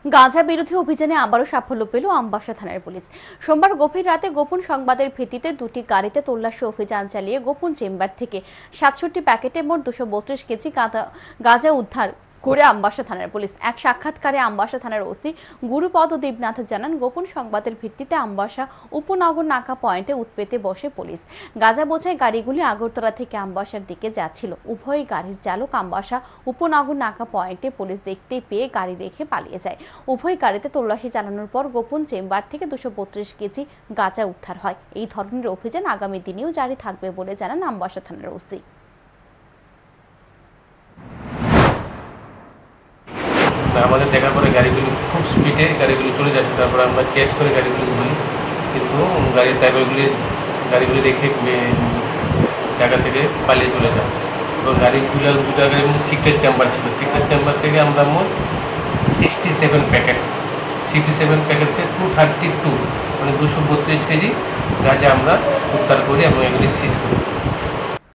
গাঁজা বিরোধী অভিযানে আবারও সাফল্য পেল আমবাসা থানার পুলিশ। সোমবার গভীর রাতে গোপন সংবাদের ভিত্তিতে দুটি গাড়িতে তল্লাশি অভিযান চালিয়ে গোপন চেম্বার থেকে ৬৭ প্যাকেটে মোট ২৩২ কেজি গাঁজা উদ্ধার করে আমবাসা থানার পুলিশ। এক সাক্ষাৎকারে আমবাসা থানার ওসি গুরুপদ দেবনাথ জানান, গোপন সংবাদের ভিত্তিতে আমবাসা উপনগর নাকা পয়েন্টে উৎপেতে বসে পুলিশ। গাঁজা বোঝাই গাড়িগুলি আগরতলা থেকে আমবাসার দিকে যাচ্ছিল। উভয় গাড়ির চালক আমবাসা উপনগর নাকা পয়েন্টে পুলিশ দেখতে পেয়ে গাড়ি রেখে পালিয়ে যায়। উভয় গাড়িতে তল্লাশি চালানোর পর গোপন চেম্বার থেকে ২৩২ কেজি গাঁজা উদ্ধার হয়। এই ধরনের অভিযান আগামী দিনেও জারি থাকবে বলে জানান আমবাসা থানার ওসি। আমাদের দেখার পরে গাড়িগুলি খুব স্পিডে গাড়িগুলি চলে যাচ্ছে। তারপরে আমরা চেস করে গাড়িগুলি বলি, কিন্তু গাড়ির গাড়িগুলি রেখে জায়গা থেকে পালিয়ে চলে যায়। এবং গাড়িগুলো দুটো গাড়ির মধ্যে সিক্রেট চেম্বার ছিল। সিক্রেট চেম্বার থেকে আমরা মোট 67 প্যাকেটসে 232 মানে 232 কেজি গাঁজা আমরা উদ্ধার করি এবং এগুলি সিজ করি।